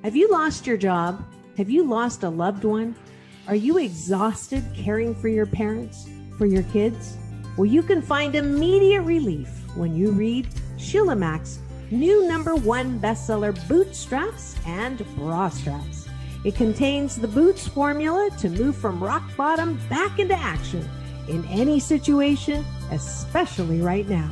Have you lost your job? Have you lost a loved one? Are you exhausted caring for your parents, for your kids? Well, you can find immediate relief when you read SHEILAMAC's new #1 bestseller, Bootstraps and Bra Straps. It contains the Boots formula to move from rock bottom back into action in any situation, especially right now.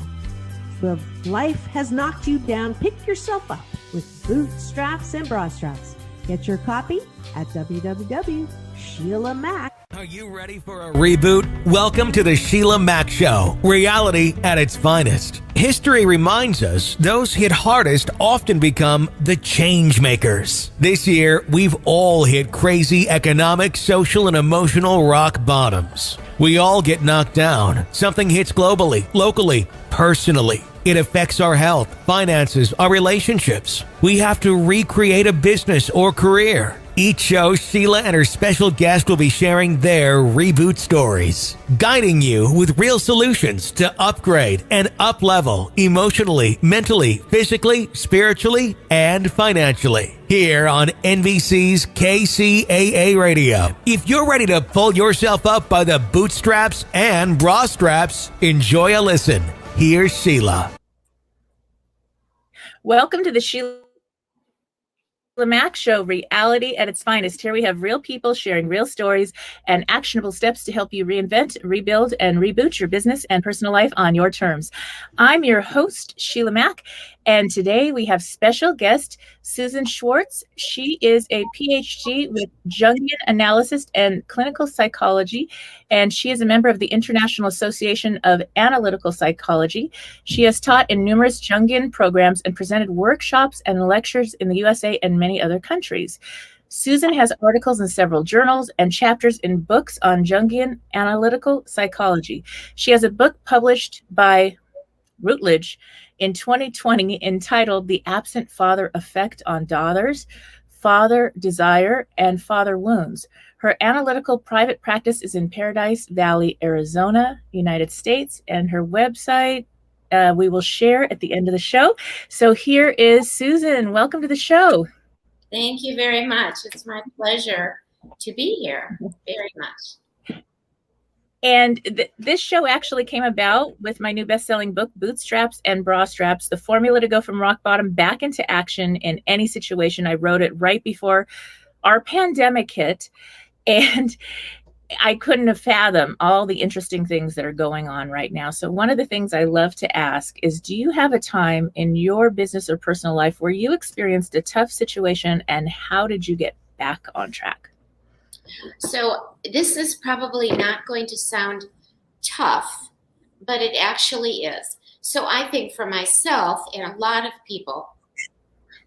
If life has knocked you down, pick yourself up with Bootstraps and Bra Straps. Get your copy at www.SHEILAMAC. Are you ready for a reboot? Welcome to the SHEILAMACSHOW, reality at its finest. History reminds us those hit hardest often become the change makers. This year, we've all hit crazy economic, social, and emotional rock bottoms. We all get knocked down. Something hits globally, locally, personally. It affects our health, finances, our relationships. We have to recreate a business or career. Each show, Sheila and her special guest will be sharing their reboot stories, guiding you with real solutions to upgrade and up-level emotionally, mentally, physically, spiritually, and financially. Here on NBC's KCAARADIO. If you're ready to pull yourself up by the bootstraps and bra straps, enjoy a listen. Here's Sheila. Welcome to the SHEILAMACSHOW, reality at its finest. Here we have real people sharing real stories and actionable steps to help you reinvent, rebuild, and reboot your business and personal life on your terms. I'm your host, Sheila Mac, and today we have special guest Susan Schwartz. She is a PhD with Jungian analysis and clinical psychology, and she is a member of the International Association of Analytical Psychology. She has taught in numerous Jungian programs and presented workshops and lectures in the USA and many other countries. Susan has articles in several journals and chapters in books on Jungian analytical psychology. She has a book published by Routledge in 2020 entitled The Absent Father Effect on Daughters, Father Desire, and Father Wounds. Her analytical private practice is in Paradise Valley, Arizona, United States, and her website we will share at the end of the show. So here is Susan. Welcome to the show. Thank you very much. It's my pleasure to be here. Very much. And this show actually came about with my new best-selling book, Bootstraps and Bra Straps, the formula to go from rock bottom back into action in any situation. I wrote it right before our pandemic hit, and I couldn't have fathomed all the interesting things that are going on right now. So one of the things I love to ask is, do you have a time in your business or personal life where you experienced a tough situation, and how did you get back on track? So this is probably not going to sound tough, but it actually is. So I think for myself and a lot of people,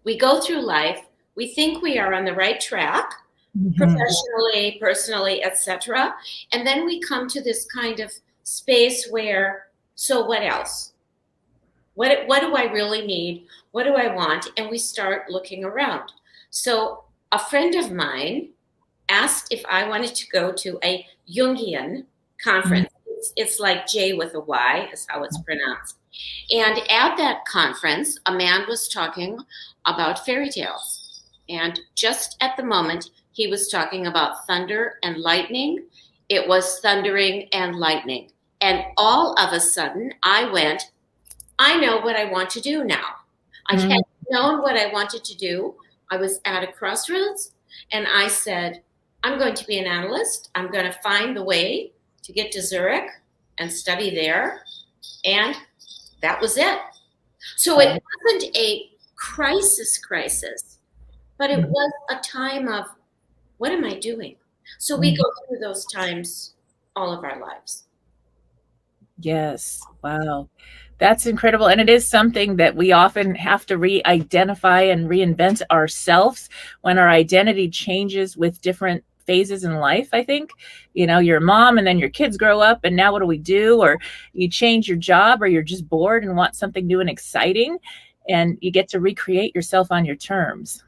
we go through life, we think we are on the right track, professionally, personally, etc. And then we come to this kind of space where, so what else? What do I really need? What do I want? And we start looking around. So a friend of mine asked if I wanted to go to a Jungian conference. It's like J with a Y is how it's pronounced. And at that conference, a man was talking about fairy tales. And just at the moment, he was talking about thunder and lightning. It was thundering and lightning. And all of a sudden, I went, I know what I want to do now. I hadn't known what I wanted to do. I was at a crossroads, and I said, I'm going to be an analyst. I'm going to find the way to get to Zurich and study there. And that was it. So it wasn't a crisis, but it was a time of, what am I doing? So we go through those times all of our lives. Yes. Wow. That's incredible. And it is something that we often have to re-identify and reinvent ourselves when our identity changes with different phases in life. I think, you're a mom and then your kids grow up and now what do we do? Or you change your job, or you're just bored and want something new and exciting, and you get to recreate yourself on your terms.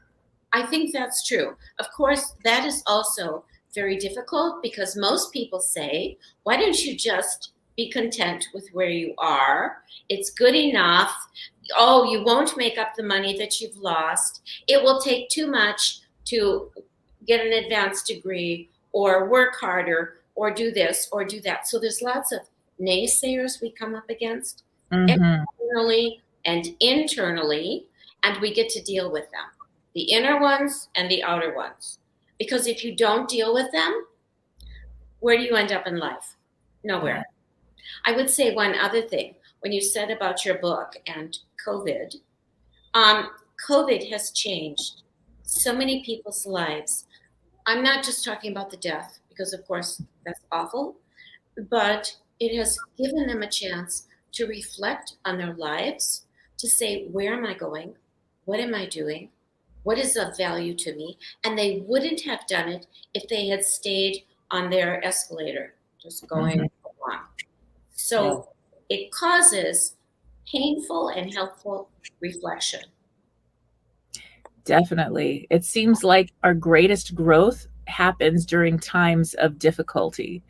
I think that's true. Of course, that is also very difficult because most people say, why don't you just Be content with where you are. It's good enough. Oh, you won't make up the money that you've lost. It will take too much to get an advanced degree or work harder or do this or do that. So there's lots of naysayers we come up against externally and internally, and we get to deal with them, the inner ones and the outer ones. Because if you don't deal with them, where do you end up in life? Nowhere. I would say one other thing. When you said about your book and COVID, COVID has changed so many people's lives. I'm not just talking about the death, because of course that's awful, but it has given them a chance to reflect on their lives, to say, where am I going? What am I doing? What is of value to me? And they wouldn't have done it if they had stayed on their escalator, just going along. So it causes painful and helpful reflection. Definitely. It seems like our greatest growth happens during times of difficulty.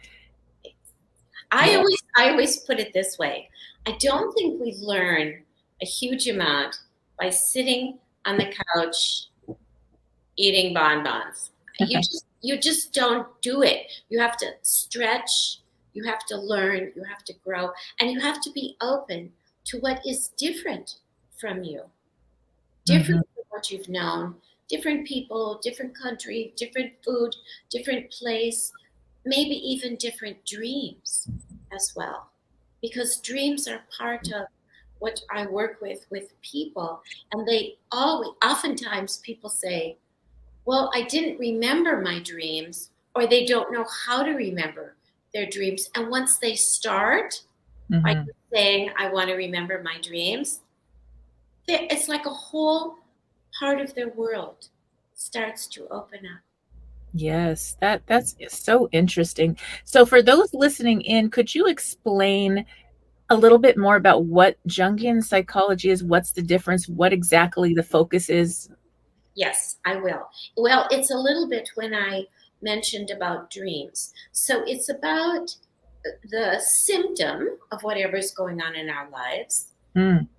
I always put it this way. I don't think we learn a huge amount by sitting on the couch eating bonbons. You just don't do it. You have to stretch, you have to learn, you have to grow, and you have to be open to what is different from you. Different from what you've known, different people, different country, different food, different place, maybe even different dreams as well. Because dreams are part of what I work with people. And oftentimes people say, well, I didn't remember my dreams, or they don't know how to remember their dreams. And once they start by saying, I want to remember my dreams, it's like a whole part of their world starts to open up. Yes, that's so interesting. So for those listening in, could you explain a little bit more about what Jungian psychology is? What's the difference? What exactly the focus is? Yes, I will. Well, it's a little bit when I mentioned about dreams. So it's about the symptom of whatever's going on in our lives.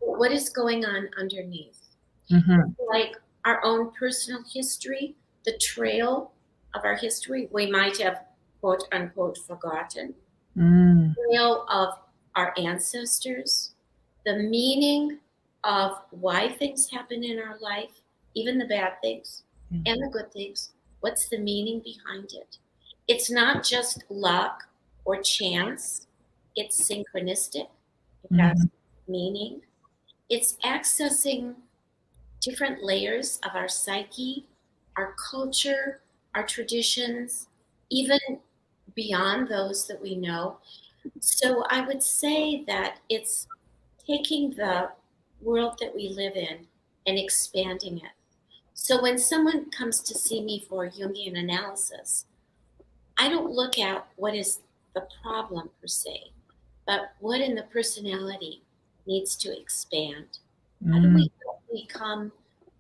What is going on underneath? Like our own personal history, the trail of our history, we might have quote unquote forgotten. Trail of our ancestors, the meaning of why things happen in our life, even the bad things and the good things. What's the meaning behind it? It's not just luck or chance. It's synchronistic. It has meaning. It's accessing different layers of our psyche, our culture, our traditions, even beyond those that we know. So I would say that it's taking the world that we live in and expanding it. So when someone comes to see me for Jungian analysis, I don't look at what is the problem per se, but what in the personality needs to expand. How do we become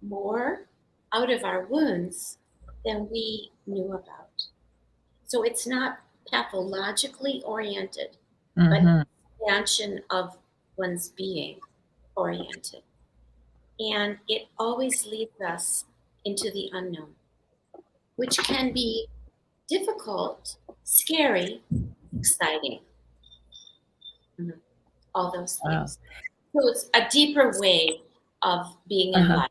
more out of our wounds than we knew about? So it's not pathologically oriented, but expansion of one's being oriented. And it always leads us into the unknown, which can be difficult, scary, exciting. All those things. Wow. So it's a deeper way of being in life.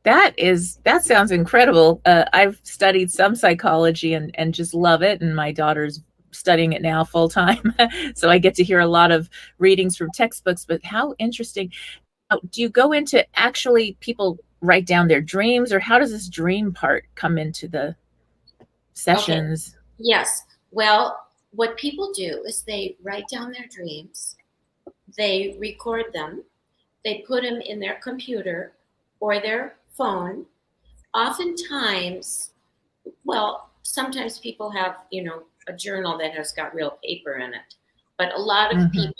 That sounds incredible. I've studied some psychology and just love it. And my daughter's studying it now full time. So I get to hear a lot of readings from textbooks, but how interesting. Do you go into actually people write down their dreams, or how does this dream part come into the sessions? Okay. Yes. Well, what people do is they write down their dreams, they record them, they put them in their computer or their phone. Oftentimes, well, sometimes people have, a journal that has got real paper in it, but a lot of people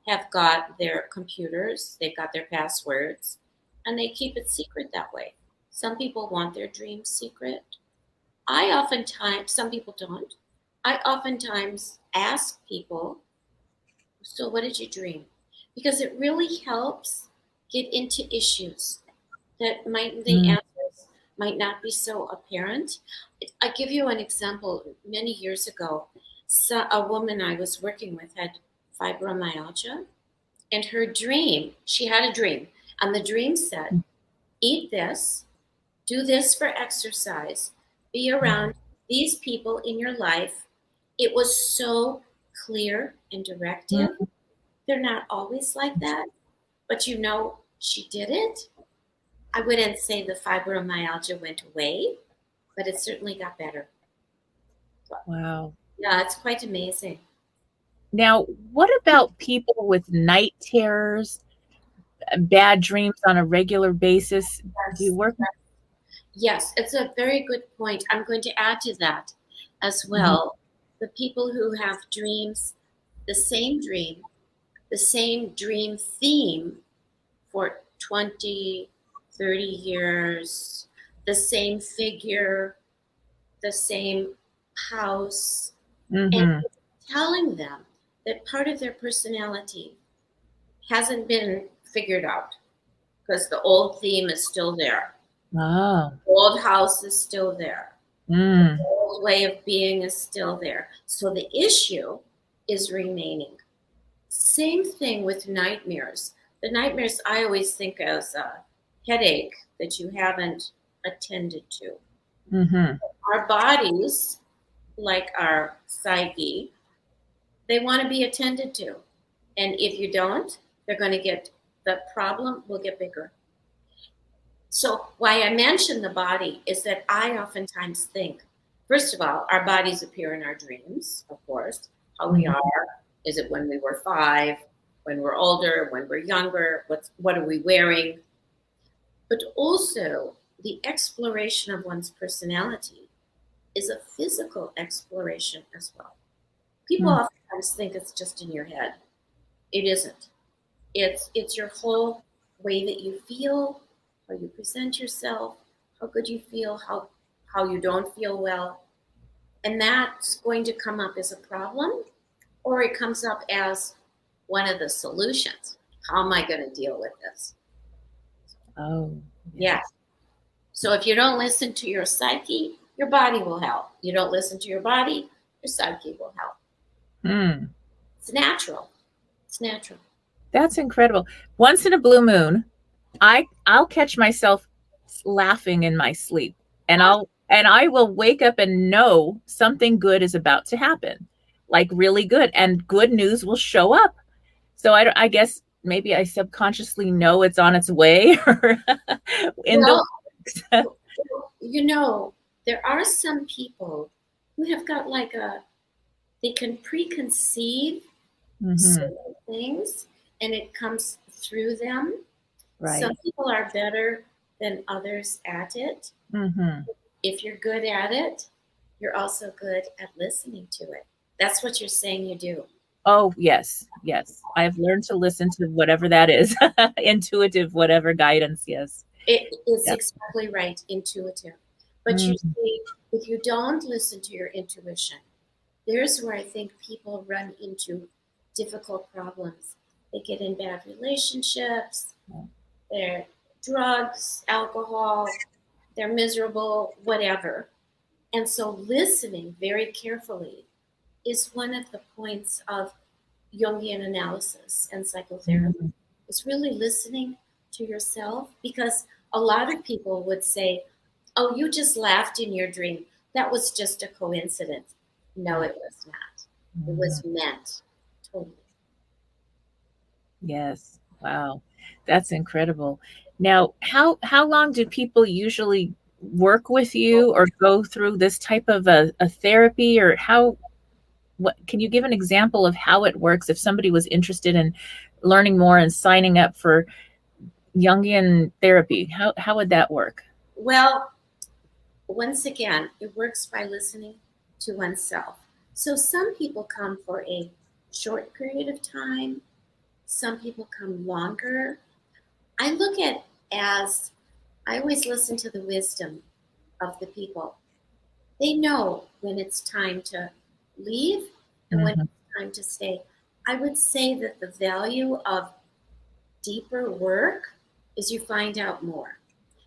have got their computers, they've got their passwords, and they keep it secret that way. Some people want their dreams secret. Some people don't. I oftentimes ask people, so what did you dream? Because it really helps get into issues that the answers might not be so apparent. I'll give you an example. Many years ago, a woman I was working with had fibromyalgia, and her dream, she had a dream, and the dream said, eat this, do this for exercise, be around these people in your life. It was so clear and directive. They're not always like that, but she did it. I wouldn't say the fibromyalgia went away, but it certainly got better. Wow. Yeah, it's quite amazing. Now, what about people with night terrors, bad dreams on a regular basis? Do you work? Yes, it's a very good point. I'm going to add to that as well. The people who have dreams, the same dream theme for 20, 30 years, the same figure, the same house, and telling them that part of their personality hasn't been figured out because the old theme is still there. Oh. The old house is still there. The old way of being is still there. So the issue is remaining. Same thing with nightmares. The nightmares I always think as a headache that you haven't attended to. Our bodies, like our psyche, they want to be attended to. And if you don't, the problem will get bigger. So why I mention the body is that I oftentimes think, first of all, our bodies appear in our dreams, of course. How we are. Is it when we were 5, when we're older, when we're younger? What are we wearing? But also, the exploration of one's personality is a physical exploration as well. People oftentimes think it's just in your head. It isn't. It's your whole way that you feel, how you present yourself, how good you feel, how you don't feel well. And that's going to come up as a problem, or it comes up as one of the solutions. How am I going to deal with this? Oh. Yeah. So if you don't listen to your psyche, your body will help. You don't listen to your body, your psyche will help. It's natural. It's natural. That's incredible. Once in a blue moon, I'll catch myself laughing in my sleep, and I will wake up and know something good is about to happen, like really good, and good news will show up. So I guess maybe I subconsciously know it's on its way. There are some people who have got they can preconceive certain things, and it comes through them. Right. Some people are better than others at it. If you're good at it, you're also good at listening to it. That's what you're saying you do. Oh, yes. I have learned to listen to whatever that is. Intuitive, whatever guidance, yes. It is exactly right, intuitive. But you see, if you don't listen to your intuition, there's where I think people run into difficult problems. They get in bad relationships, they're drugs, alcohol, they're miserable, whatever. And so listening very carefully is one of the points of Jungian analysis and psychotherapy. It's really listening to yourself, because a lot of people would say, oh, you just laughed in your dream. That was just a coincidence. No, it was not. It was meant. Totally. Yes. Wow. That's incredible. Now, how long do people usually work with you or go through this type of a therapy, or what can you give an example of how it works if somebody was interested in learning more and signing up for Jungian therapy? How would that work? Well, once again, it works by listening to oneself. So some people come for a short period of time. Some people come longer. I look at I always listen to the wisdom of the people. They know when it's time to leave and when it's time to stay. I would say that the value of deeper work is you find out more.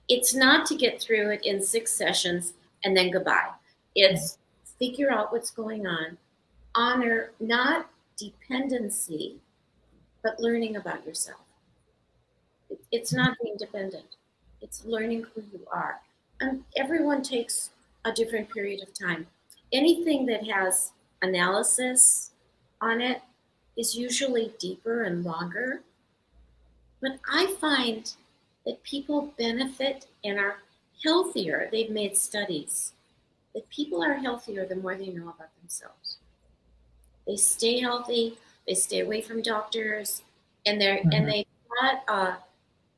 It's not to get through it in 6 sessions and then goodbye. It's figure out what's going on, honor not dependency, but learning about yourself. It's not being dependent. It's learning who you are. And everyone takes a different period of time. Anything that has analysis on it is usually deeper and longer. But I find that people benefit and are healthier. They've made studies that people are healthier the more they know about themselves. They stay healthy, they stay away from doctors, and they've got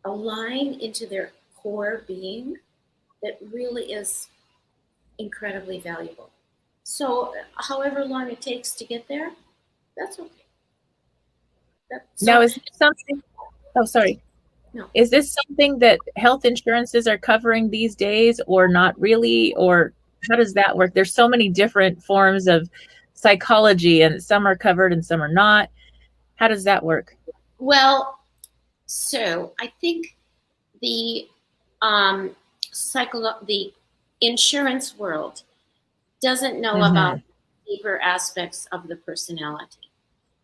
a line into their core being that really is incredibly valuable. So however long it takes to get there, that's okay. Now, is this something? Oh, sorry. No. Is this something that health insurances are covering these days, or not really? Or how does that work? There's so many different forms of psychology, and some are covered and some are not. How does that work? Well, so I think the the insurance world doesn't know about deeper aspects of the personality.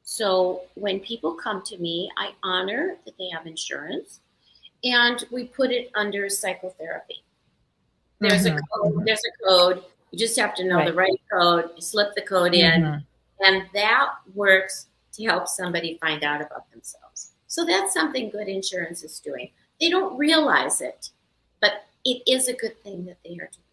So when people come to me, I honor that they have insurance, and we put it under psychotherapy. There's a code. You just have to know the right code. You slip the code in, and that works to help somebody find out about themselves. So that's something good insurance is doing. They don't realize it, but it is a good thing that they are doing,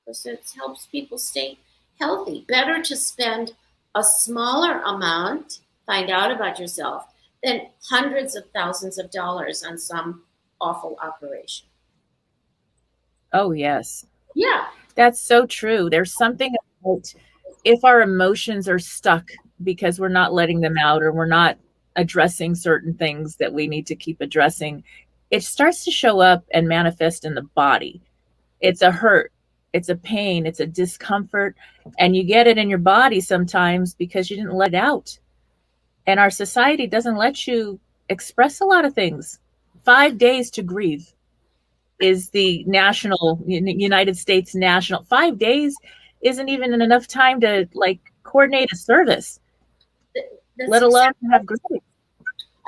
because it helps people stay healthy. Better to spend a smaller amount, find out about yourself, than hundreds of thousands of dollars on some awful operation. Oh, yes. Yeah. That's so true. There's something about if our emotions are stuck because we're not letting them out, or we're not addressing certain things that we need to keep addressing, it starts to show up and manifest in the body. It's a hurt, it's a pain, it's a discomfort, and you get it in your body sometimes because you didn't let it out. And our society doesn't let you express a lot of things. 5 days to grieve is the United States national. 5 days isn't even enough time to coordinate a service, let alone have grief.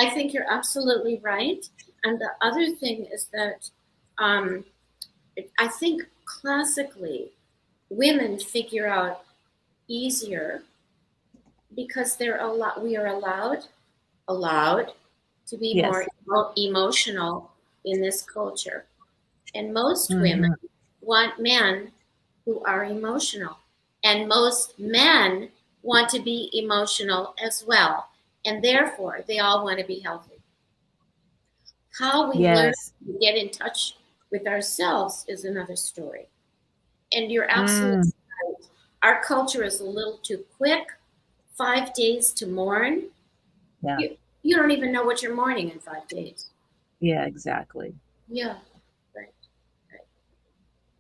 I think you're absolutely right. And the other thing is that I think classically women figure out easier because we are allowed to be more emotional in this culture. And most women want men who are emotional. And most men want to be emotional as well. And therefore, they all want to be healthy. How we learn to get in touch with ourselves is another story. And you're absolutely right. Our culture is a little too quick. 5 days to mourn. Yeah. You don't even know what you're mourning in 5 days. Yeah, exactly. Yeah. Right.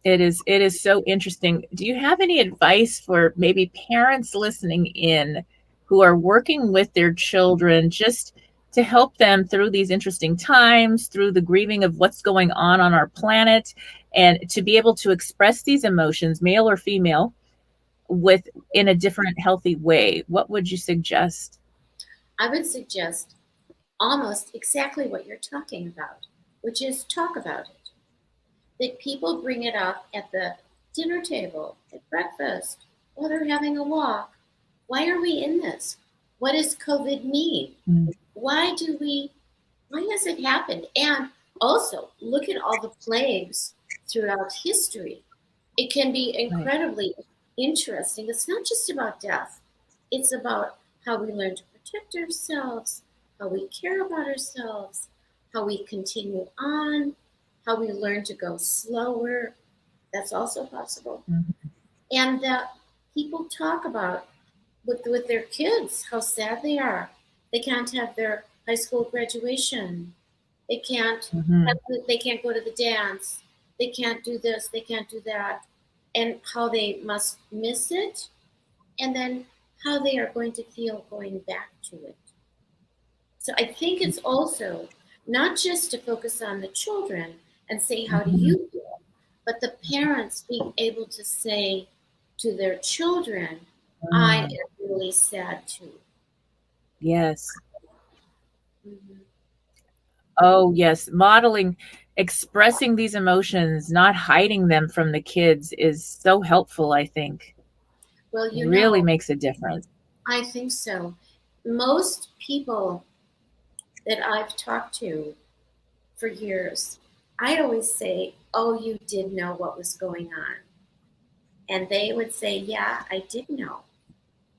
It is so interesting. Do you have any advice for maybe parents listening in who are working with their children just to help them through these interesting times, through the grieving of what's going on our planet, and to be able to express these emotions, male or female, in a different healthy way? What would you suggest? I would suggest almost exactly what you're talking about, which is talk about it. That people bring it up at the dinner table, at breakfast, while they're having a walk. Why are we in this? What does COVID mean? Why has it happened? And also look at all the plagues throughout history. It can be incredibly interesting. It's not just about death. It's about how we learn to protect ourselves, how we care about ourselves, how we continue on, how we learn to go slower. That's also possible. And people talk about with their kids how sad they are. They can't have their high school graduation. They can't they can't go to the dance. They can't do this. They can't do that. And how they must miss it. And then how they are going to feel going back to it. So I think it's also not just to focus on the children and say, how do you feel? But the parents being able to say to their children, I am really sad too. Yes. Mhm. Oh, yes. Modeling, expressing these emotions, not hiding them from the kids is so helpful, I think. Well, Really makes a difference. I think so. Most people that I've talked to for years, I always say, oh, you did know what was going on. And they would say, yeah, I did know,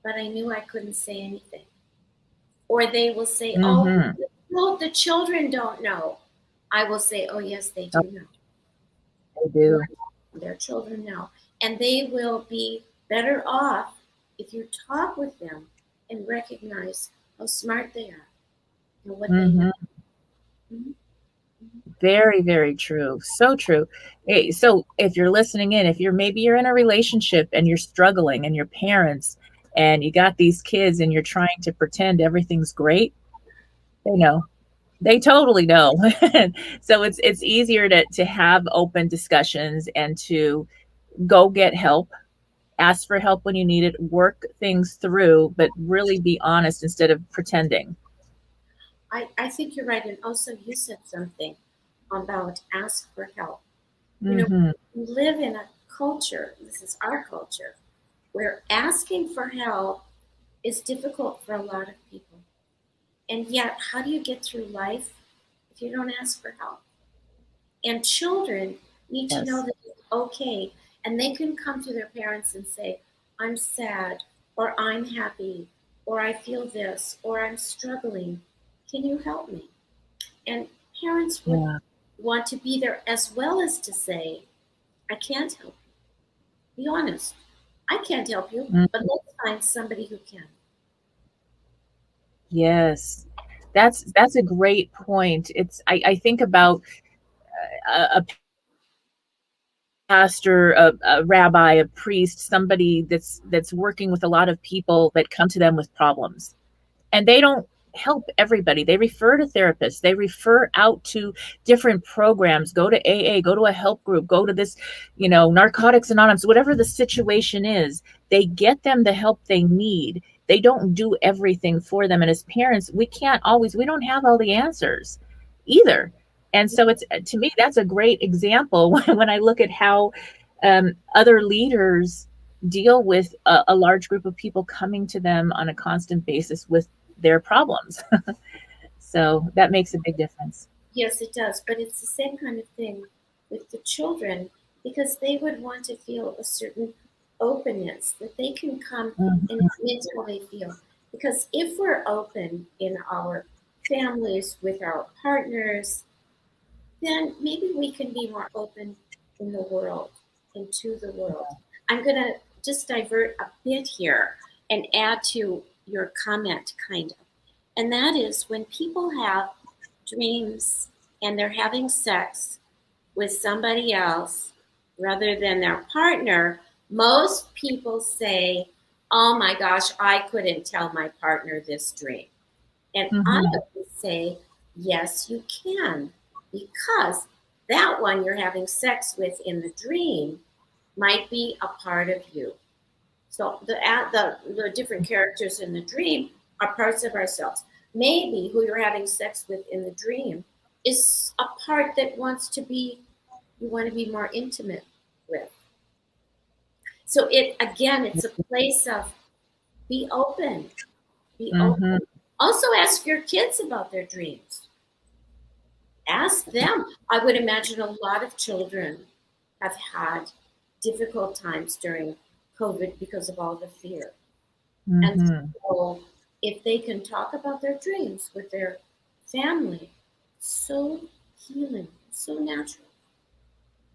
but I knew I couldn't say anything. Or they will say, oh, Mm-hmm. no, the children don't know. I will say, oh, yes, they do know. I do. Their children know. And they will be better off if you talk with them and recognize how smart they are and what they know. Mhm. Very, very true. So true. Hey, so if you're listening in, if you're in a relationship and you're struggling and your parents and you got these kids and you're trying to pretend everything's great, they know. They totally know. So it's easier to have open discussions and to go get help, ask for help when you need it, work things through, but really be honest instead of pretending. I think you're right. And also, you said something about ask for help. Mm-hmm. We live in a culture, this is our culture, where asking for help is difficult for a lot of people. And yet, how do you get through life if you don't ask for help? And children need to know Yes. that it's okay. And they can come to their parents and say, I'm sad, or I'm happy, or I feel this, or I'm struggling. Can you help me? And parents would Yeah. want to be there as well as to say, I can't help you. Be honest. I can't help you, Mm, but let's find somebody who can. yes. That's a great point. I think about a pastor, a rabbi, a priest, somebody that's working with a lot of people that come to them with problems. And they don't help everybody. They refer to therapists. They refer out to different programs. Go to AA, go to a help group, go to this, Narcotics Anonymous, whatever the situation is. They get them the help they need. They don't do everything for them. And as parents, we don't have all the answers either. And so it's, to me, that's a great example when I look at how other leaders deal with a large group of people coming to them on a constant basis with their problems. So that makes a big difference. Yes, it does. But it's the same kind of thing with the children because they would want to feel a certain openness that they can come and admit how they feel. Because if we're open in our families with our partners, then maybe we can be more open in the world, into the world. I'm going to just divert a bit here and add to your comment, kind of. And that is when people have dreams and they're having sex with somebody else rather than their partner, most people say, oh my gosh, I couldn't tell my partner this dream. And I would say, yes, you can, because that one you're having sex with in the dream might be a part of you. So the different characters in the dream are parts of ourselves. Maybe who you're having sex with in the dream is a part that you want to be more intimate with. So it's a place of be open, be open. Also ask your kids about their dreams. Ask them. I would imagine a lot of children have had difficult times during COVID because of all the fear. And so if they can talk about their dreams with their family, so healing, so natural.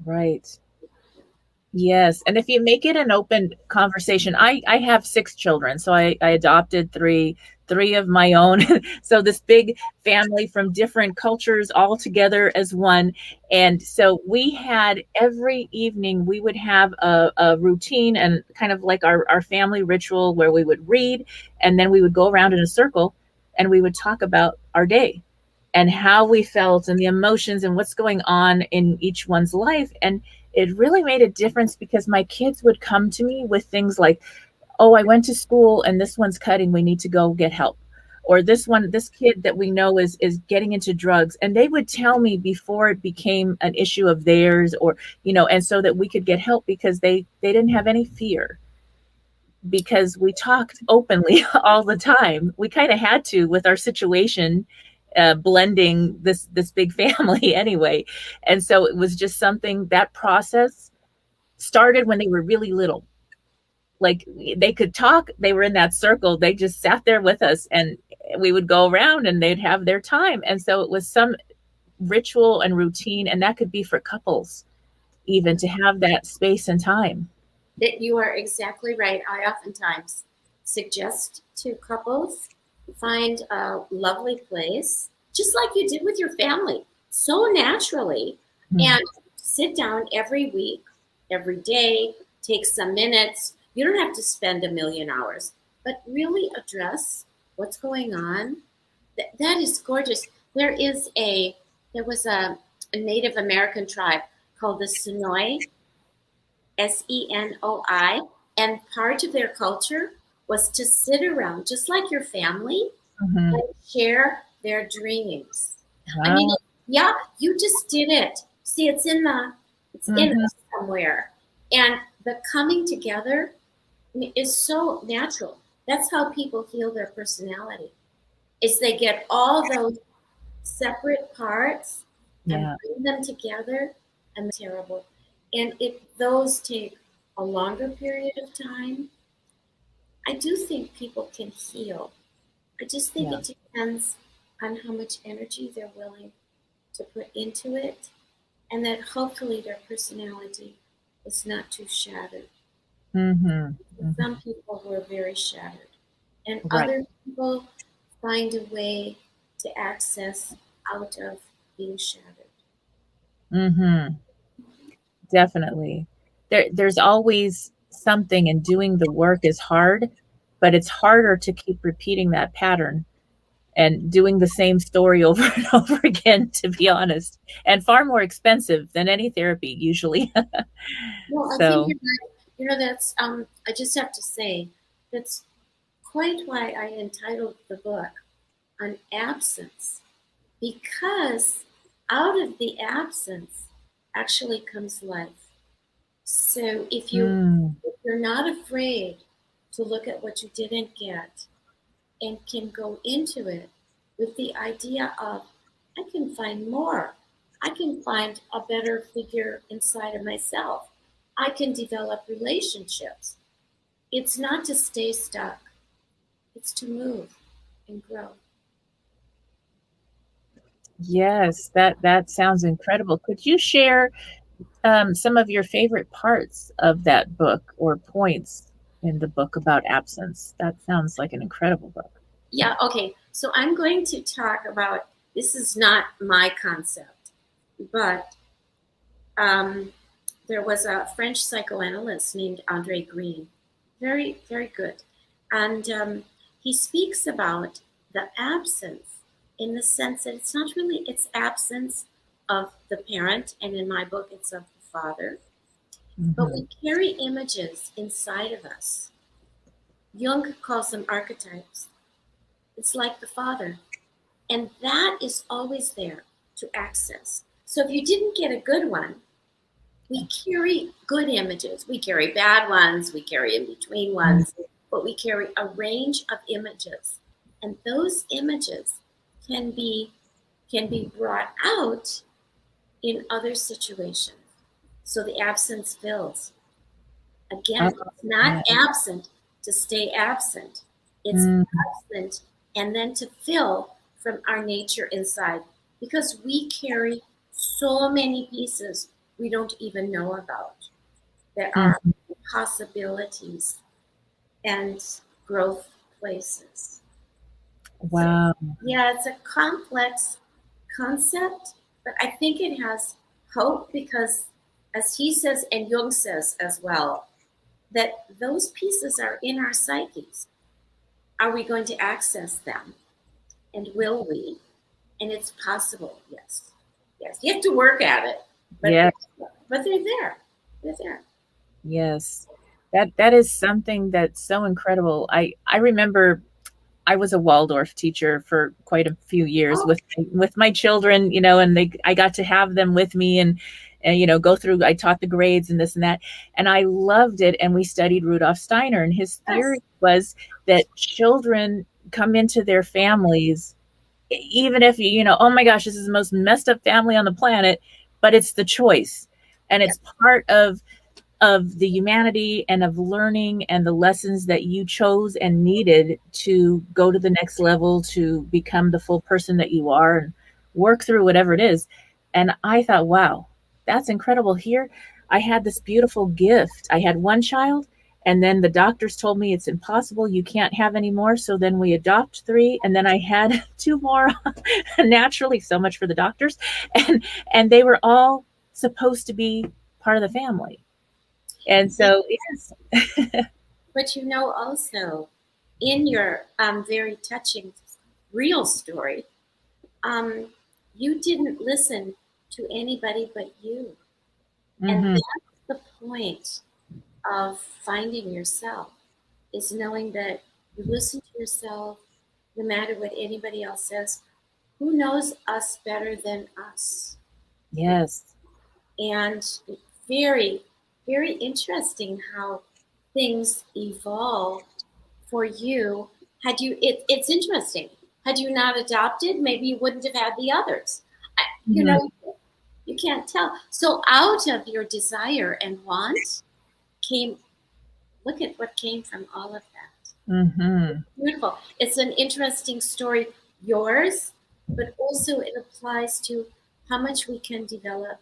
Right. Yes. And if you make it an open conversation, I have 6 children, so I adopted three of my own. So this big family from different cultures all together as one. And so we had every evening we would have a routine and kind of like our family ritual where we would read and then we would go around in a circle and we would talk about our day and how we felt and the emotions and what's going on in each one's life. And it really made a difference because my kids would come to me with things like, oh, I went to school and this one's cutting, we need to go get help. Or this kid that we know is getting into drugs. And they would tell me before it became an issue of theirs, or, and so that we could get help because they didn't have any fear, because we talked openly all the time. We kind of had to with our situation, blending this big family anyway. And so it was just something, that process started when they were really little. Like they could talk, they were in that circle, they just sat there with us and we would go around and they'd have their time. And so it was some ritual and routine, and that could be for couples even, to have that space and time. That you are exactly right. I oftentimes suggest to couples, find a lovely place, just like you did with your family, so naturally, and sit down every week, every day, take some minutes. You don't have to spend 1,000,000 hours, but really address what's going on. That is gorgeous. There was a Native American tribe called the Senoi, Senoi, and part of their culture was to sit around just like your family and share their dreams. Wow. I mean, yeah, you just did it. See, it's in us somewhere, and the coming together is so natural. That's how people heal their personality. Is they get all those separate parts and bring them together, and they're terrible. And if those take a longer period of time, I do think people can heal. I just think it depends on how much energy they're willing to put into it, and that hopefully their personality is not too shattered. Some people were very shattered, and other people find a way to access out of being shattered. Definitely. There's always something, and doing the work is hard, but it's harder to keep repeating that pattern and doing the same story over and over again, to be honest, and far more expensive than any therapy usually. Well, I So, think you're right. That's I just have to say that's quite why I entitled the book on absence, because out of the absence actually comes life. So if you're not afraid to look at what you didn't get and can go into it with the idea of, I can find more. I can find a better figure inside of myself. I can develop relationships. It's not to stay stuck. It's to move and grow. yes, that sounds incredible. Could you share some of your favorite parts of that book, or points in the book about absence? That sounds like an incredible book. Yeah, okay. So I'm going to talk about, this is not my concept, but there was a French psychoanalyst named Andre Green, very, very good. And he speaks about the absence in the sense that it's not really, it's absence of the parent, and in my book, it's of the father. But we carry images inside of us. Jung calls them archetypes. It's like the father. And that is always there to access. So if you didn't get a good one, we carry good images. We carry bad ones. We carry in between ones. But we carry a range of images. And those images can be brought out in other situations. So the absence fills. Again, it's not absent to stay absent. It's absent and then to fill from our nature inside, because we carry so many pieces we don't even know about. There are possibilities and growth places. Wow. So, yeah, it's a complex concept, but I think it has hope because, as he says, and Jung says as well, that those pieces are in our psyches. Are we going to access them? And will we? And it's possible, yes. Yes, you have to work at it, but, Yeah. but they're there. They're there. Yes. That is something that's so incredible. I remember I was a Waldorf teacher for quite a few years with my children, and I got to have them with me and go through, I taught the grades and this and that, and I loved it. And we studied Rudolf Steiner, and his theory was that children come into their families, even if oh my gosh, this is the most messed up family on the planet, but it's the choice. And it's part of the humanity and of learning and the lessons that you chose and needed to go to the next level, to become the full person that you are and work through whatever it is. And I thought, wow, that's incredible. Here, I had this beautiful gift. I had one child, and then the doctors told me it's impossible. You can't have any more. So then we adopt 3. And then I had 2 more naturally. So much for the doctors. And they were all supposed to be part of the family. And so, yes. But also in your very touching real story, you didn't listen to anybody but you. And that's the point of finding yourself, is knowing that you listen to yourself no matter what anybody else says. Who knows us better than us? Yes. And very, very interesting how things evolve for you. It's interesting. Had you not adopted, maybe you wouldn't have had the others. You can't tell. So out of your desire and want look at what came from all of that. Beautiful. It's an interesting story, yours, but also it applies to how much we can develop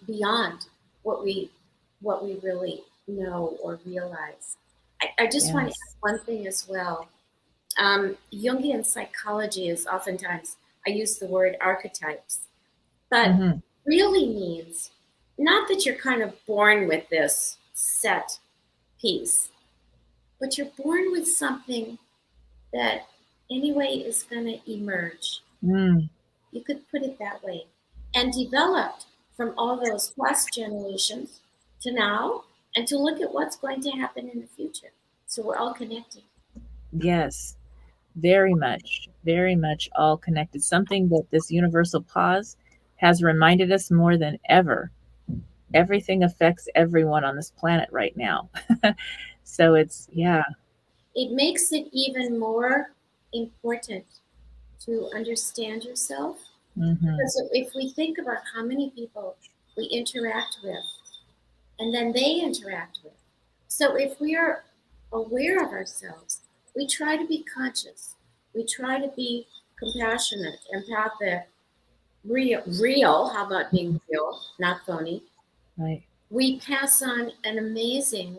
beyond what we really know or realize. I just want to add one thing as well. Jungian psychology is oftentimes, I use the word archetypes, but really means not that you're kind of born with this set piece, but you're born with something that anyway is going to emerge. You could put it that way. And developed from all those past generations to now, and to look at what's going to happen in the future. So we're all connected. Yes, very much all connected. Something that this universal pause has reminded us more than ever. Everything affects everyone on this planet right now. So it's, It makes it even more important to understand yourself. Because if we think about how many people we interact with, and then they interact with. So if we are aware of ourselves, we try to be conscious. We try to be compassionate, empathic, real. How about being real, not phony? Right. We pass on an amazing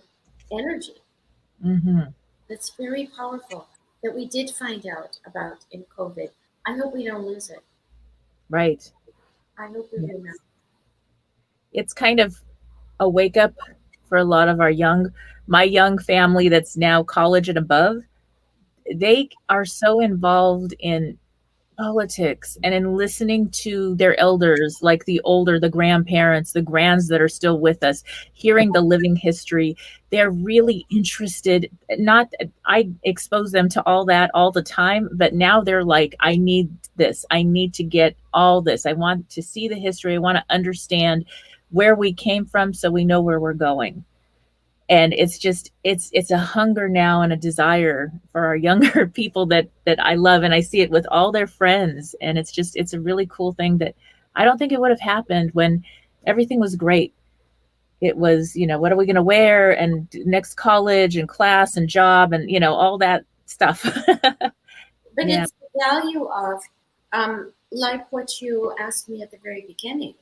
energy that's very powerful that we did find out about in COVID. I hope we don't lose it. Right. I hope we do not. It's kind of a wake up for a lot of my young family that's now college and above. They are so involved in politics and in listening to their elders, like the grandparents, the grands that are still with us, hearing the living history. They're really interested. I expose them to all that all the time, but now they're like, I need this. I need to get all this. I want to see the history. I want to understand where we came from so we know where we're going. And it's just, it's a hunger now and a desire for our younger people that I love. And I see it with all their friends. And it's a really cool thing that I don't think it would have happened when everything was great. It was, what are we going to wear, and next college and class and job and, all that stuff. But it's the value of, like what you asked me at the very beginning.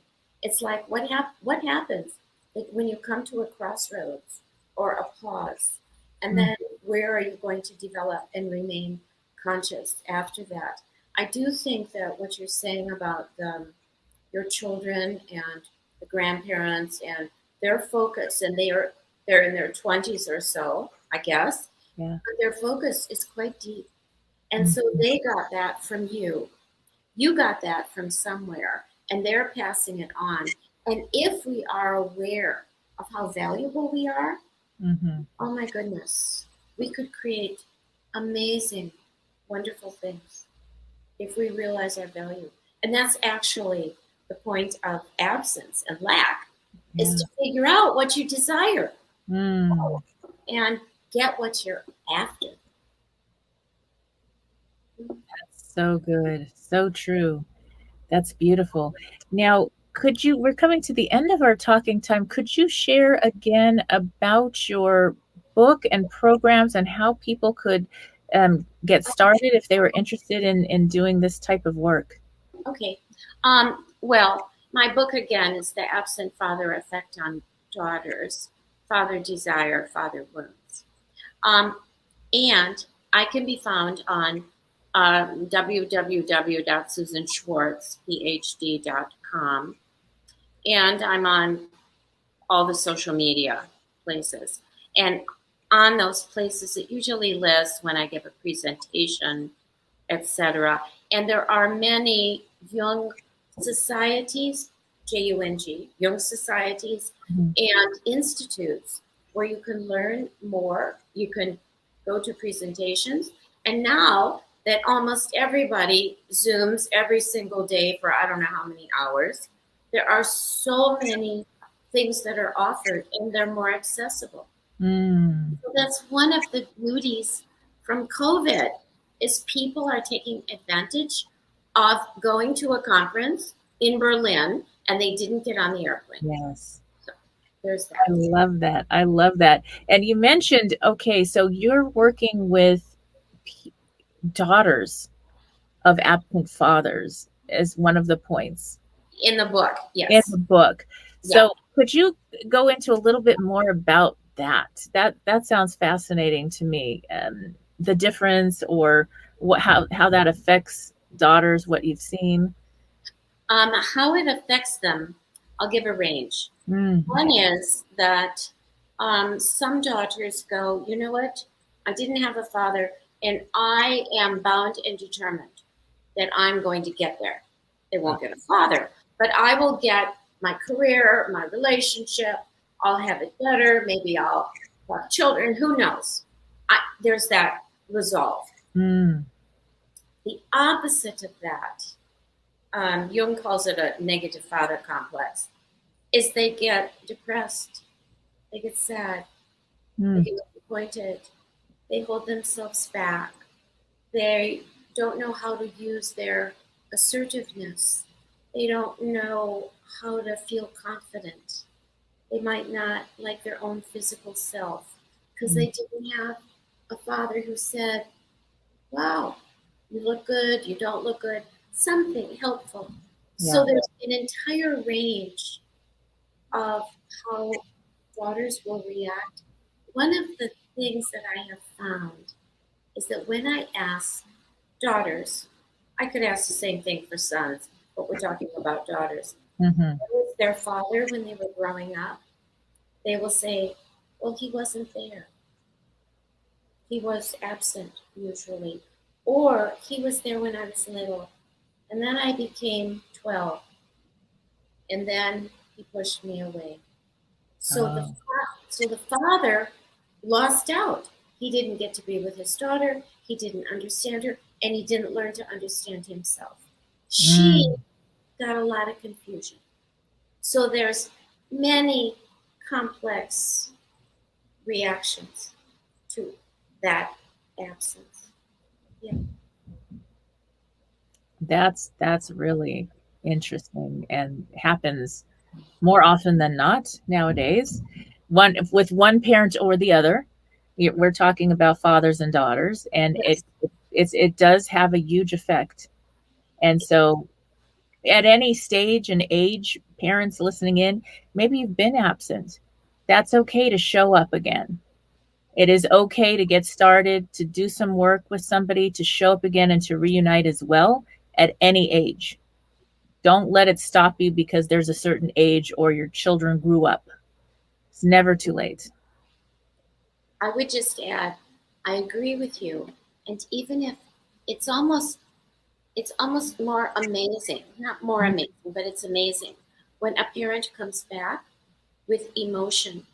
It's like, what happens when you come to a crossroads or a pause, and then where are you going to develop and remain conscious after that? I do think that what you're saying about your children and the grandparents and their focus, and they're in their 20s or so, I guess, Yeah. but their focus is quite deep. And so they got that from you. You got that from somewhere, and they're passing it on. And if we are aware of how valuable we are, oh my goodness, we could create amazing, wonderful things if we realize our value. And that's actually the point of absence and lack, is to figure out what you desire and get what you're after. So good. So true. That's beautiful. Now, we're coming to the end of our talking time. Could you share again about your book and programs and how people could get started if they were interested in doing this type of work? Okay. Well, my book again is The Absent Father Effect on Daughters, Father Desire, Father Wounds. And I can be found on www.susanschwartzphd.com. And I'm on all the social media places. And on those places, it usually lists when I give a presentation, etc. And there are many Jung societies, Jung, Jung societies, and institutes where you can learn more. You can go to presentations. And now that almost everybody Zooms every single day for I don't know how many hours, there are so many things that are offered, and they're more accessible. So that's one of the beauties from COVID, is people are taking advantage of going to a conference in Berlin and they didn't get on the airplane. Yes. So there's that. I love that. I love that. And you mentioned, okay, so you're working with daughters of absent fathers as one of the points. In the book, yes. In the book. So could you go into a little bit more about that? That sounds fascinating to me. The difference, or how that affects daughters, what you've seen. How it affects them, I'll give a range. One is that some daughters go, you know what? I didn't have a father, and I am bound and determined that I'm going to get there. They won't get a father, but I will get my career, my relationship. I'll have it better. Maybe I'll have children. Who knows? There's that resolve. The opposite of that, Jung calls it a negative father complex, is they get depressed. They get sad. They get disappointed. They hold themselves back. They don't know how to use their assertiveness. They don't know how to feel confident. They might not like their own physical self because they didn't have a father who said, wow, you look good, you don't look good, something helpful. Yeah. So there's an entire range of how daughters will react. One of the things that I have found is that when I ask daughters, I could ask the same thing for sons, but we're talking about daughters. What was their father when they were growing up? They will say, well, he wasn't there. He was absent, usually. Or he was there when I was little. And then I became 12. And then he pushed me away. So the father lost out. He didn't get to be with his daughter. He didn't understand her. And he didn't learn to understand himself. She got a lot of confusion. So there's many complex reactions to that absence. Yeah. That's really interesting and happens more often than not nowadays. With one parent or the other. We're talking about fathers and daughters, and yes. It does have a huge effect. And so At any stage and age, parents listening in, maybe you've been absent. That's okay to show up again. It is okay to get started, to do some work with somebody, to show up again and to reunite as well at any age. Don't let it stop you because there's a certain age or your children grew up. It's never too late. I would just add, I agree with you. And even if it's almost more amazing, not more amazing, but it's amazing when a parent comes back with emotion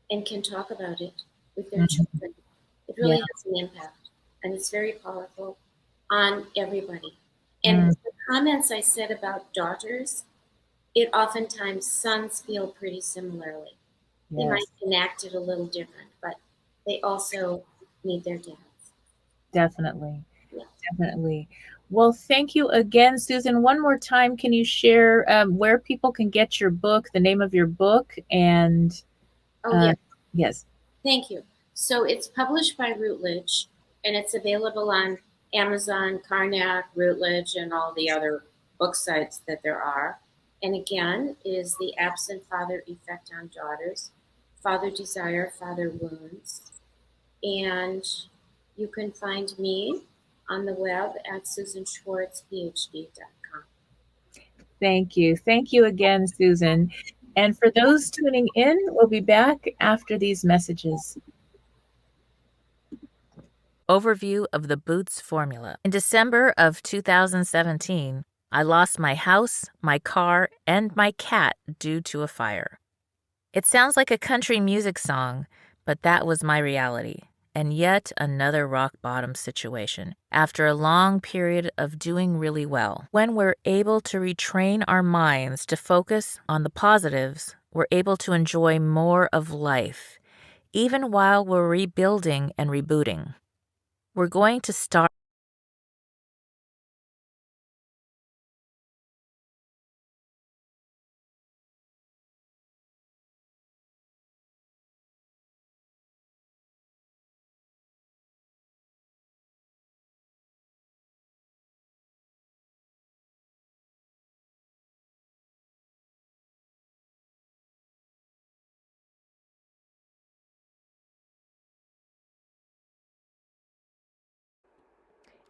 and can talk about it with their children. It really has an impact, and it's very powerful on everybody. And the comments I said about daughters, it oftentimes sons feel pretty similarly. They might enact it a little different, but they also need their dads. Definitely. Yeah. Definitely. Well, thank you again, Susan. One more time, can you share where people can get your book, the name of your book, and yes. Thank you. So it's published by Routledge, and it's available on Amazon, Karnak, Routledge, and all the other book sites that there are. And again, is The Absent Father Effect on Daughters, Father Desire, Father Wounds. And you can find me on the web at susanschwartzphd.com. Thank you. Thank you again, Susan. And for those tuning in, we'll be back after these messages. Overview of the Boots formula. In December of 2017, I lost my house, my car, and my cat due to a fire. It sounds like a country music song, but that was my reality, and yet another rock bottom situation. After a long period of doing really well, when we're able to retrain our minds to focus on the positives, we're able to enjoy more of life, even while we're rebuilding and rebooting. We're going to start.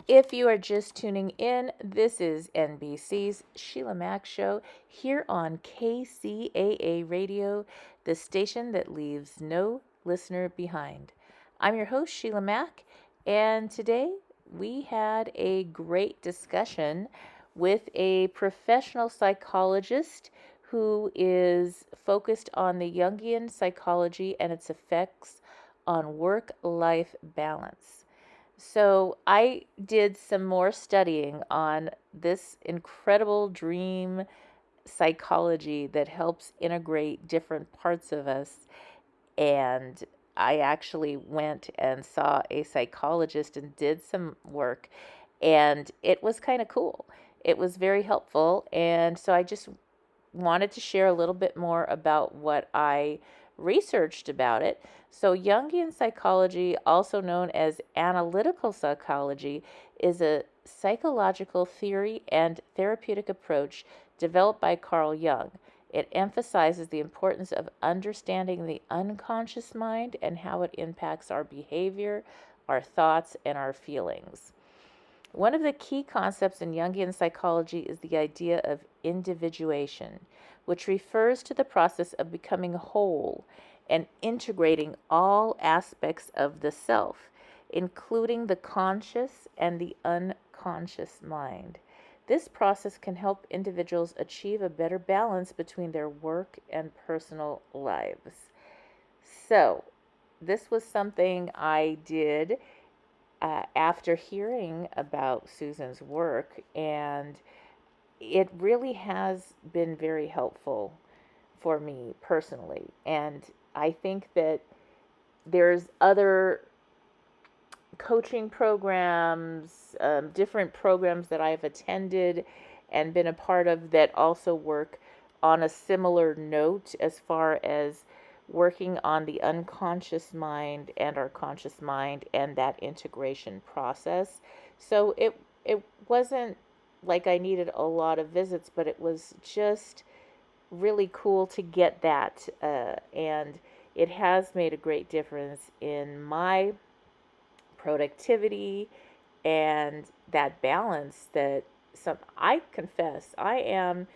If you are just tuning in, this is NBC's SHEILAMACSHOW here on KCAA the station that leaves no listener behind. I'm your host, Sheila Mack, and today we had a great discussion with a professional psychologist who is focused on the Jungian psychology and its effects on work-life balance. So I did some more studying on this incredible dream psychology that helps integrate different parts of us. And I actually went and saw a psychologist and did some work, and it was kind of cool. It was very helpful. And so I just wanted to share a little bit more about what I researched about it. So, Jungian psychology, also known as analytical psychology, is a psychological theory and therapeutic approach developed by Carl Jung. It emphasizes the importance of understanding the unconscious mind and how it impacts our behavior, our thoughts, and our feelings. One of the key concepts in Jungian psychology is the idea of individuation, which refers to the process of becoming whole and integrating all aspects of the self, including the conscious and the unconscious mind. This process can help individuals achieve a better balance between their work and personal lives. So, this was something I did after hearing about Susan's work, and it really has been very helpful for me personally. And I think that there's other coaching programs, different programs that I've attended and been a part of that also work on a similar note as far as working on the unconscious mind and our conscious mind and that integration process. So it wasn't like I needed a lot of visits, but it was just really cool to get that. And it has made a great difference in my productivity and that balance that I confess I am,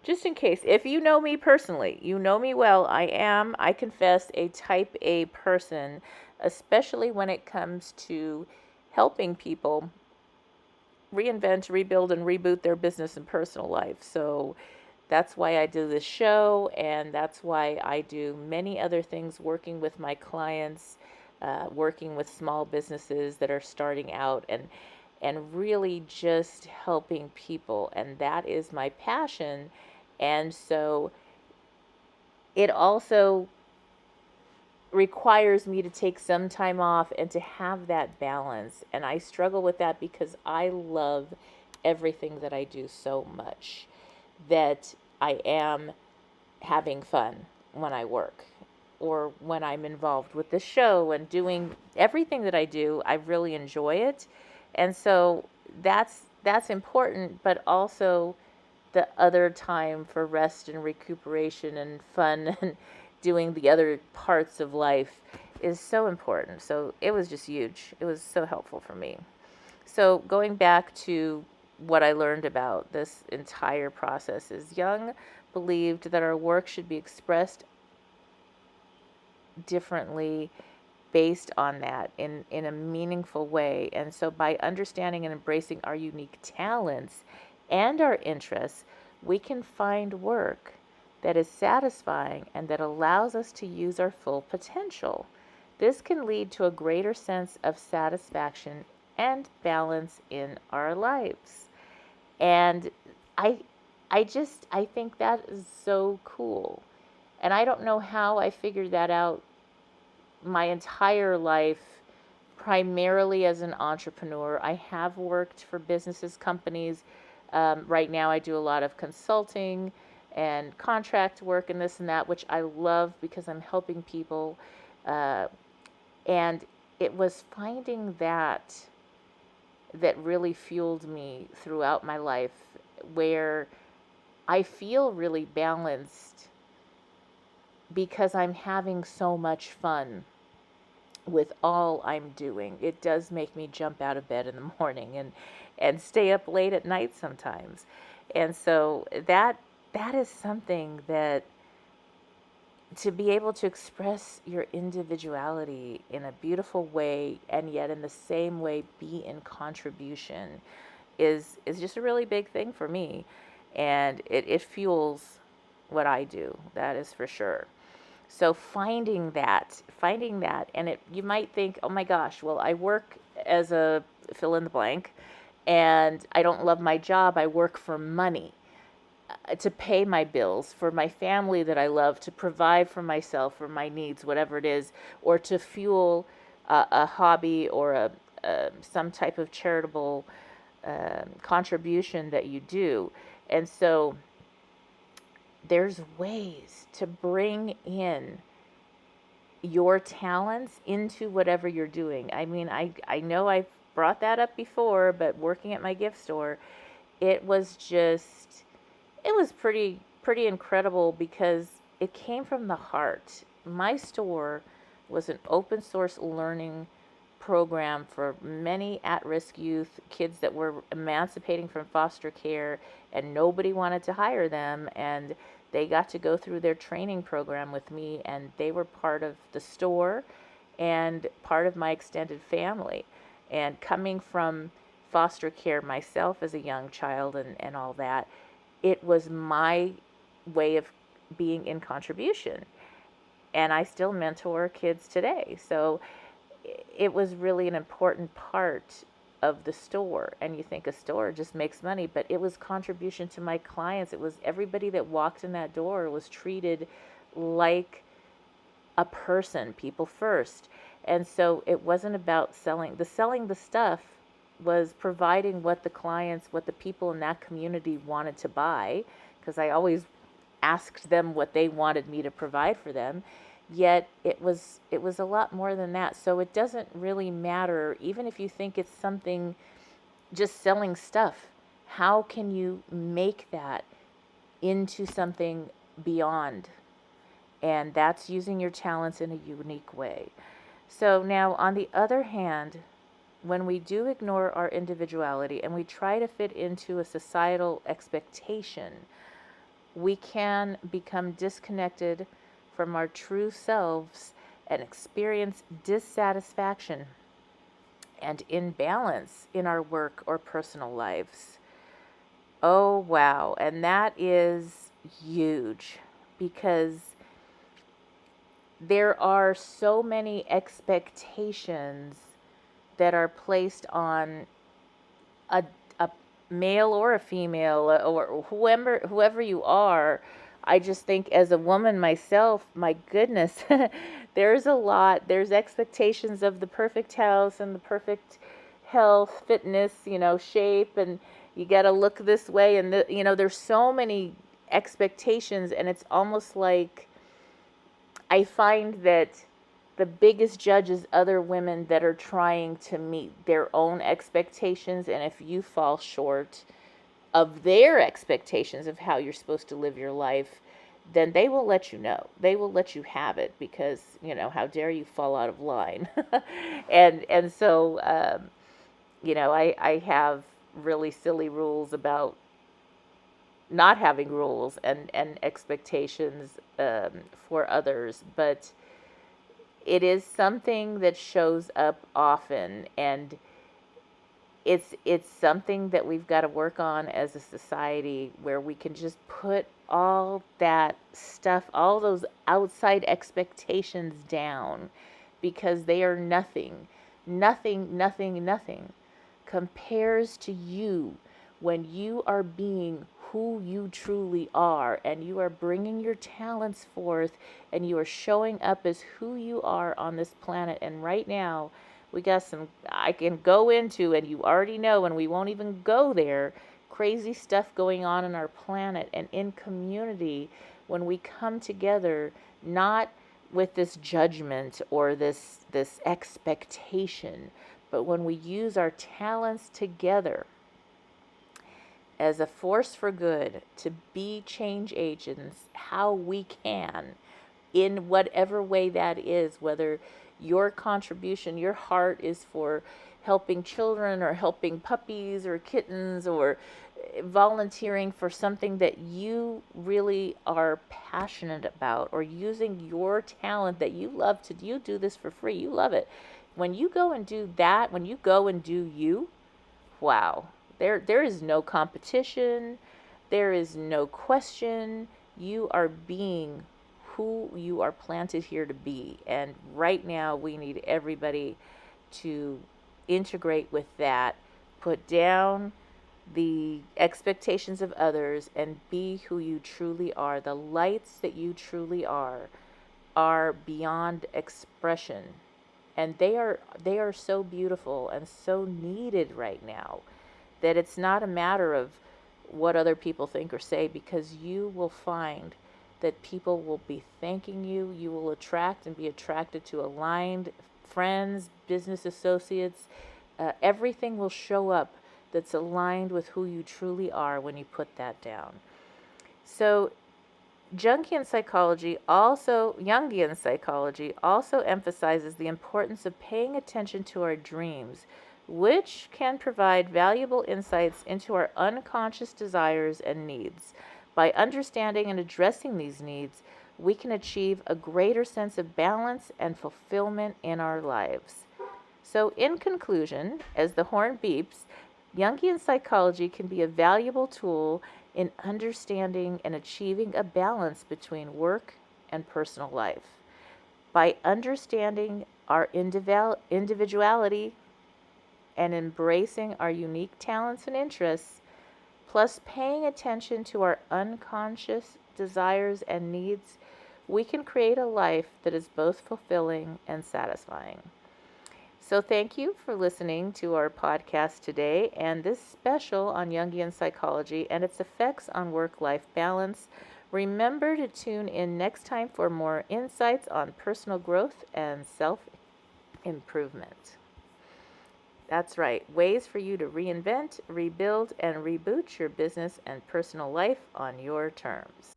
just in case, if you know me personally, you know me well, I confess, a type A person, especially when it comes to helping people reinvent, rebuild, and reboot their business and personal life. So that's why I do this show, and that's why I do many other things, working with my clients, working with small businesses that are starting out, and really just helping people. And that is my passion. And so it also requires me to take some time off and to have that balance. And I struggle with that because I love everything that I do so much that I am having fun when I work or when I'm involved with the show and doing everything that I do. I really enjoy it. And so that's important, but also the other time for rest and recuperation and fun and doing the other parts of life is so important. So it was just huge. It was so helpful for me. So going back to what I learned about this entire process is Jung believed that our work should be expressed differently based on that in a meaningful way. And so by understanding and embracing our unique talents and our interests, we can find work that is satisfying and that allows us to use our full potential. This can lead to a greater sense of satisfaction and balance in our lives. And I think that is so cool. And I don't know how I figured that out my entire life, primarily as an entrepreneur. I have worked for businesses, companies. Right now I do a lot of consulting and contract work and this and that, which I love because I'm helping people. And it was finding that really fueled me throughout my life, where I feel really balanced because I'm having so much fun with all I'm doing. It does make me jump out of bed in the morning and stay up late at night sometimes. And so that is something that, to be able to express your individuality in a beautiful way and yet in the same way be in contribution is just a really big thing for me. And it fuels what I do, that is for sure. So finding that, and you might think, oh my gosh, well, I work as a fill in the blank, and I don't love my job. I work for money, to pay my bills, for my family that I love, to provide for myself, for my needs, whatever it is, or to fuel a hobby or some type of charitable contribution that you do. And so there's ways to bring in your talents into whatever you're doing. I mean, I know I've brought that up before, but working at my gift store, it was pretty incredible because it came from the heart. My store was an open source learning program for many at-risk youth, kids that were emancipating from foster care, and nobody wanted to hire them, and they got to go through their training program with me, and they were part of the store and part of my extended family. And coming from foster care myself as a young child and all that, it was my way of being in contribution. And I still mentor kids today. So it was really an important part of the store. And you think a store just makes money, but it was contribution to my clients. It was everybody that walked in that door was treated like a person, people first. And so it wasn't about selling the stuff, was providing what the clients, what the people in that community wanted to buy, because I always asked them what they wanted me to provide for them. Yet it was a lot more than that. So it doesn't really matter, even if you think it's something, just selling stuff. How can you make that into something beyond? And that's using your talents in a unique way. So now, on the other hand, when we do ignore our individuality and we try to fit into a societal expectation, we can become disconnected from our true selves and experience dissatisfaction and imbalance in our work or personal lives. Oh, wow. And that is huge, because there are so many expectations that are placed on a male or a female, or whoever you are. I just think, as a woman myself, my goodness, there's a lot. There's expectations of the perfect house and the perfect health, fitness, shape, and you got to look this way, and there's so many expectations, and it's almost like I find that the biggest judge is other women that are trying to meet their own expectations. And if you fall short of their expectations of how you're supposed to live your life, then they will let you know. They will let you have it, because, how dare you fall out of line? and so, I have really silly rules about not having rules and expectations for others, but it is something that shows up often, and it's something that we've got to work on as a society, where we can just put all that stuff, all those outside expectations down, because they are nothing compares to you when you are being who you truly are, and you are bringing your talents forth, and you are showing up as who you are on this planet. And right now, we got some I can go into, and you already know, and we won't even go there, crazy stuff going on in our planet and in community, when we come together, not with this judgment or this expectation, but when we use our talents together as a force for good to be change agents, how we can, in whatever way that is, whether your contribution, your heart is for helping children or helping puppies or kittens, or volunteering for something that you really are passionate about, or using your talent that you love to do. You do this for free. You love it. When you go and do that, when you go and do you, wow, there is no competition. There is no question. You are being who you are planted here to be. And right now, we need everybody to integrate with that, put down the expectations of others, and be who you truly are. The lights that you truly are beyond expression. And they are so beautiful and so needed right now, that it's not a matter of what other people think or say, because you will find that people will be thanking you. You will attract and be attracted to aligned friends, business associates. Everything will show up that's aligned with who you truly are when you put that down. So Jungian psychology also emphasizes the importance of paying attention to our dreams, which can provide valuable insights into our unconscious desires and needs. By understanding and addressing these needs, we can achieve a greater sense of balance and fulfillment in our lives. So, in conclusion, as the horn beeps, Jungian psychology can be a valuable tool in understanding and achieving a balance between work and personal life. By understanding our individuality and embracing our unique talents and interests, plus paying attention to our unconscious desires and needs, we can create a life that is both fulfilling and satisfying. So thank you for listening to our podcast today, and this special on Jungian psychology and its effects on work-life balance. Remember to tune in next time for more insights on personal growth and self-improvement. That's right. Ways for you to reinvent, rebuild, and reboot your business and personal life on your terms.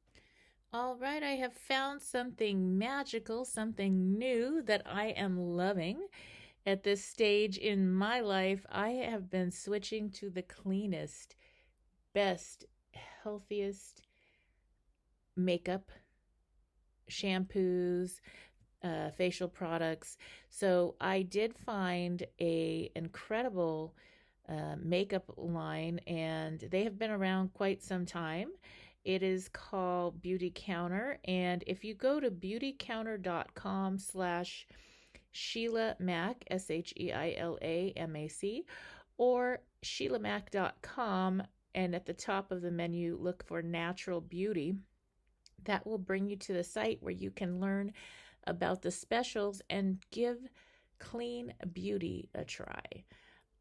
All right, I have found something magical, something new that I am loving. At this stage in my life, I have been switching to the cleanest, best, healthiest makeup, shampoos, facial products. So I did find a incredible makeup line, and they have been around quite some time. It is called Beauty Counter, and if you go to beautycounter.com/SHEILAMAC, SHEILAMAC, or SHEILAMAC.com, and at the top of the menu, look for Natural Beauty. That will bring you to the site where you can learn about the specials and give clean beauty a try.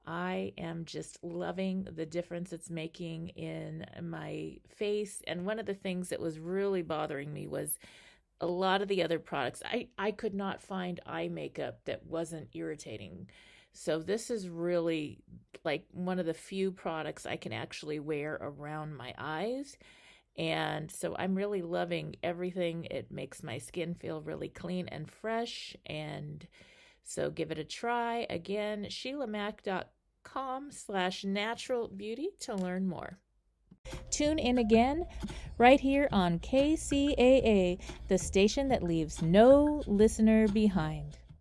I am just loving the difference it's making in my face. And one of the things that was really bothering me was a lot of the other products. I could not find eye makeup that wasn't irritating. So this is really like one of the few products I can actually wear around my eyes. And so I'm really loving everything. It makes my skin feel really clean and fresh. And so give it a try. Again, SHEILAMAC.com/natural beauty to learn more. Tune in again right here on KCAA, the station that leaves no listener behind.